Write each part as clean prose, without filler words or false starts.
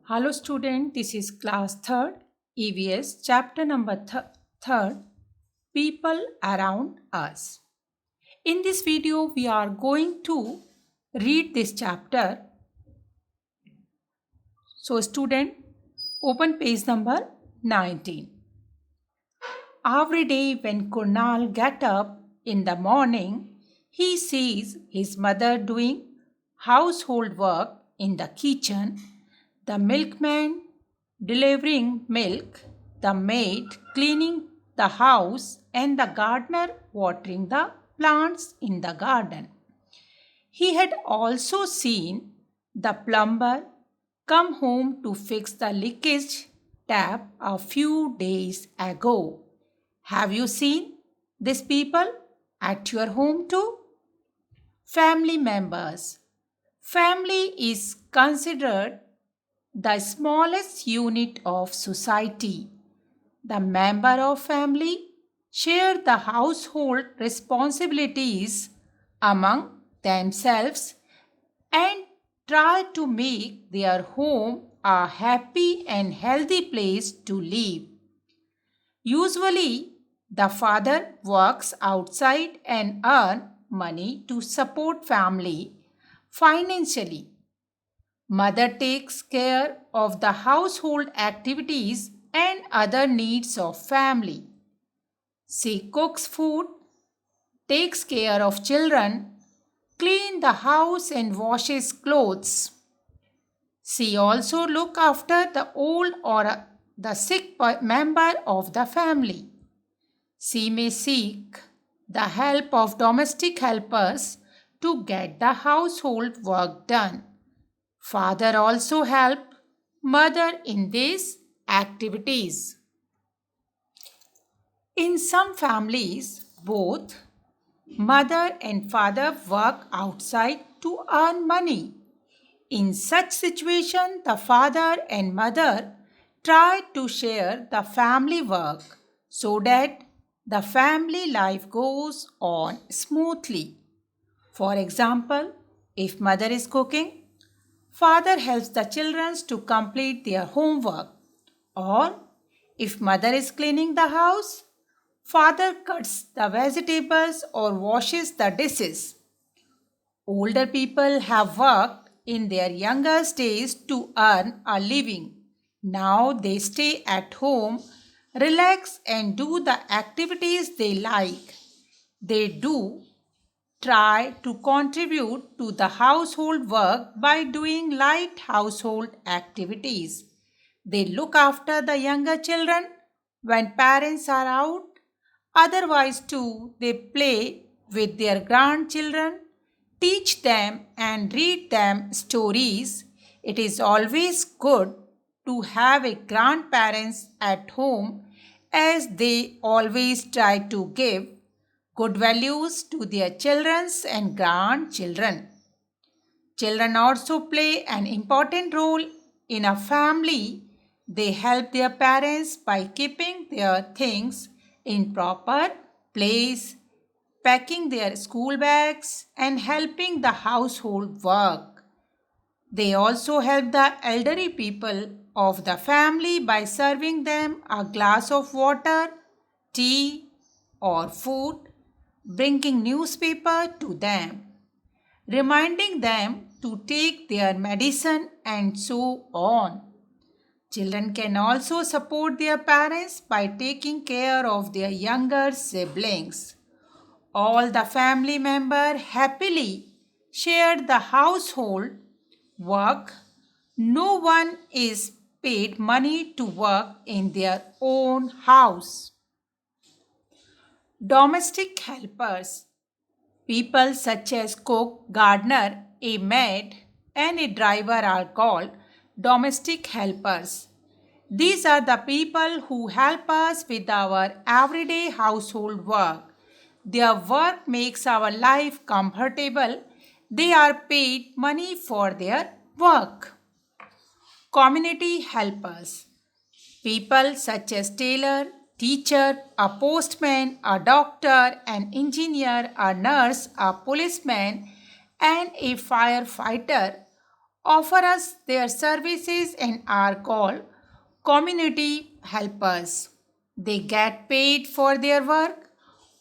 Hello student, this is class 3rd EVS chapter number 3rd People Around Us. In this video we are going to read this chapter. So student, open page number 19. Every day when Kunal gets up in the morning, he sees his mother doing household work in the kitchen, the milkman delivering milk, the maid cleaning the house, and the gardener watering the plants in the garden. He had also seen the plumber come home to fix the leakage tap a few days ago. Have you seen these people at your home too? Family members. Family is considered the smallest unit of society. The member of family share the household responsibilities among themselves and try to make their home a happy and healthy place to live. Usually, the father works outside and earns money to support family financially. Mother takes care of the household activities and other needs of family. She cooks food, takes care of children, cleans the house and washes clothes. She also looks after the old or the sick member of the family. She may seek the help of domestic helpers to get the household work done. Father also help mother in these activities. In some families, both mother and father work outside to earn money. In such situation, the father and mother try to share the family work so that the family life goes on smoothly. For example, if mother is cooking, father helps the children to complete their homework. Or if mother is cleaning the house, father cuts the vegetables or washes the dishes. Older people have worked in their younger days to earn a living. Now they stay at home, relax, and do the activities they like. They do try to contribute to the household work by doing light household activities. They look after the younger children when parents are out. Otherwise, too, they play with their grandchildren, teach them, and read them stories. It is always good to have a grandparents at home as they always try to give good values to their children and grandchildren. Children also play an important role in a family. They help their parents by keeping their things in proper place, packing their school bags, and helping the household work. They also help the elderly people of the family by serving them a glass of water, tea, or food, bringing newspaper to them, reminding them to take their medicine, and so on. Children can also support their parents by taking care of their younger siblings. All the family members happily share the household work. No one is paid money to work in their own house. Domestic helpers. People such as cook, gardener, a maid, and a driver are called domestic helpers. These are the people who help us with our everyday household work. Their work makes our life comfortable. They are paid money for their work. Community helpers. People such as tailor, teacher, a postman, a doctor, an engineer, a nurse, a policeman, and a firefighter offer us their services and are called community helpers. They get paid for their work.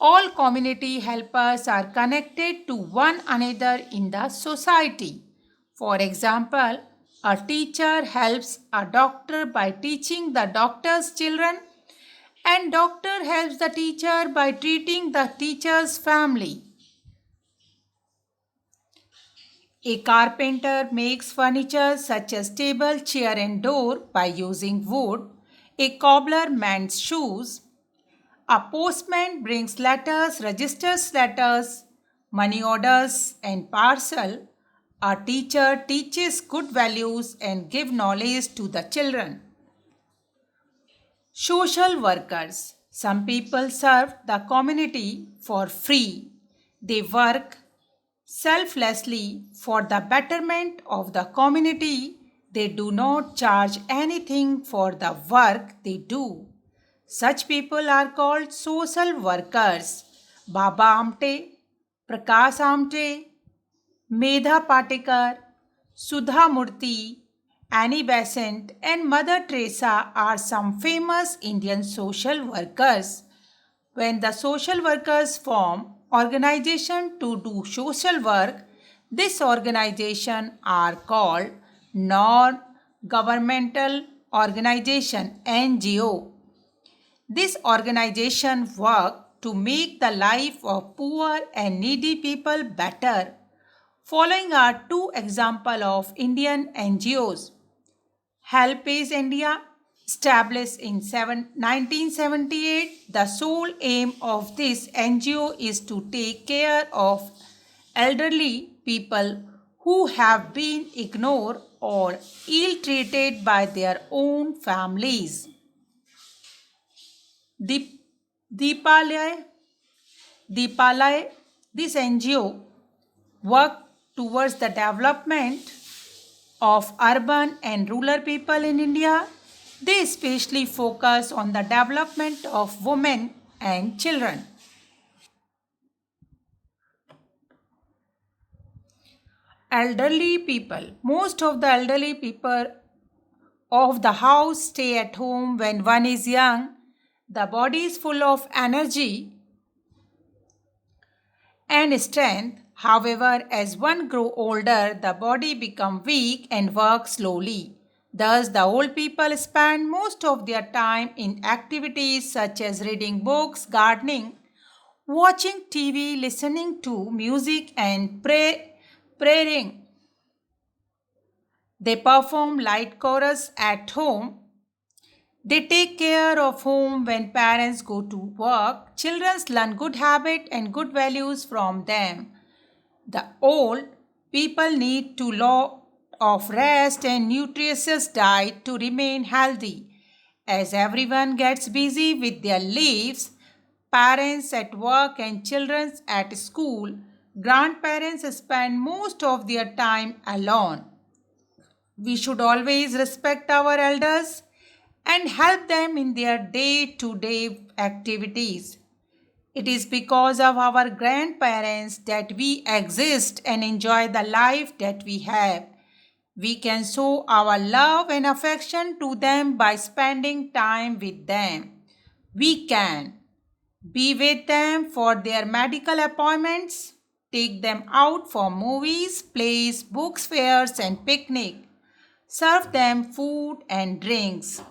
All community helpers are connected to one another in the society. For example, a teacher helps a doctor by teaching the doctor's children, and doctor helps the teacher by treating the teacher's family. A carpenter makes furniture such as table, chair, and door by using wood. A cobbler mends shoes. A postman brings letters, registers letters, money orders, and parcel. A teacher teaches good values and give knowledge to the children. Social workers. Some people serve the community for free. They work selflessly for the betterment of the community. They do not charge anything for the work they do. Such people are called social workers. Baba Amte, Prakash Amte, Medha Patekar, Sudha Murthy, Annie Besant, and Mother Teresa are some famous Indian social workers. When the social workers form organization to do social work, this organization are called non-governmental organization NGO. This organization work to make the life of poor and needy people better. Following are two examples of Indian NGOs. Helpage India, established in 1978, the sole aim of this NGO is to take care of elderly people who have been ignored or ill-treated by their own families. Deep, Deepalaya, Deepalaya, this NGO work towards the development of urban and rural people in India. They especially focus on the development of women and children. Elderly people. Most of the elderly people of the house stay at home when one is young. The body is full of energy and strength. However, as one grows older, the body becomes weak and works slowly. Thus, the old people spend most of their time in activities such as reading books, gardening, watching TV, listening to music, and praying. They perform light chorus at home. They take care of home when parents go to work. Children learn good habits and good values from them. The old people need to lot of rest and nutritious diet to remain healthy. As everyone gets busy with their lives, parents at work and children at school, grandparents spend most of their time alone. We should always respect our elders and help them in their day-to-day activities. It is because of our grandparents that we exist and enjoy the life that we have. We can show our love and affection to them by spending time with them. We can be with them for their medical appointments, take them out for movies, plays, books, fairs, and picnic, serve them food and drinks.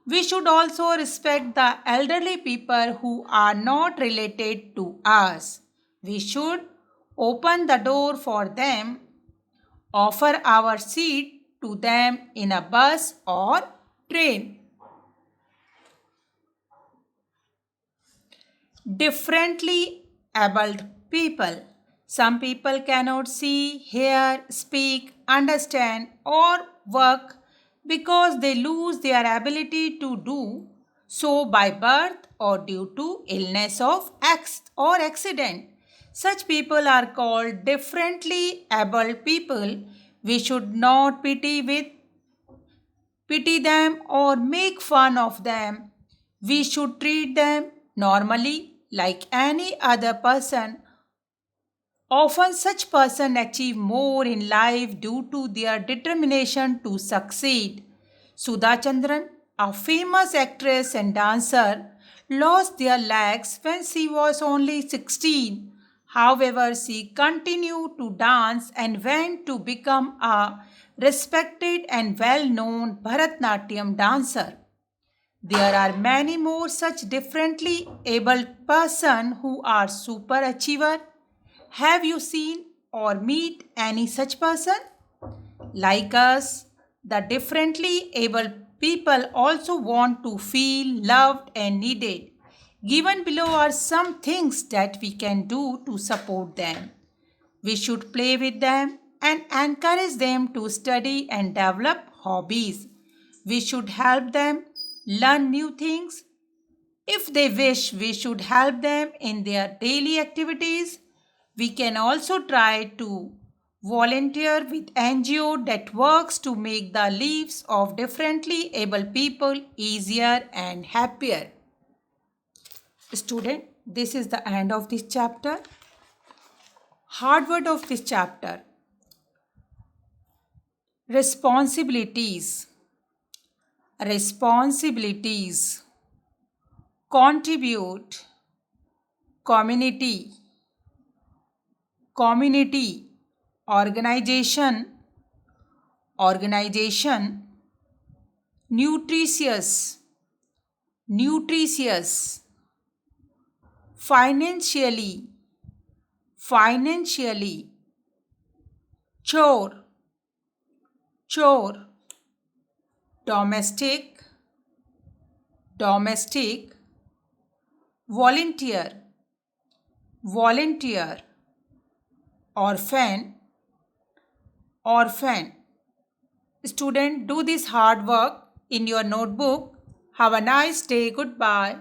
We should also respect the elderly people who are not related to us. We should open the door for them, offer our seat to them in a bus or train. Differently abled people. Some people cannot see, hear, speak, understand, or work because they lose their ability to do so by birth or due to illness or accident. Such people are called differently abled people. We should not pity them or make fun of them. We should treat them normally like any other person Often such person achieve more in life due to their determination to succeed. Sudha Chandran, a famous actress and dancer, lost their legs when she was only 16. However, she continued to dance and went to become a respected and well-known Bharatnatyam dancer. There are many more such differently abled persons who are super achiever. Have you seen or meet any such person? Like us, the differently able people also want to feel loved and needed. Given below are some things that we can do to support them. We should play with them and encourage them to study and develop hobbies. We should help them learn new things. If they wish, we should help them in their daily activities. We can also try to volunteer with NGO that works to make the lives of differently able people easier and happier. Student, this is the end of this chapter. Hard word of this chapter: responsibilities. Responsibilities. Contribute. Community. Community. Organization. Organization. Nutritious. Nutritious. Financially. Financially. Chore. Chore. Domestic. Domestic. Volunteer. Volunteer. Orphan. Orphan. Student, do this hard work in your notebook. Have a nice day. Goodbye.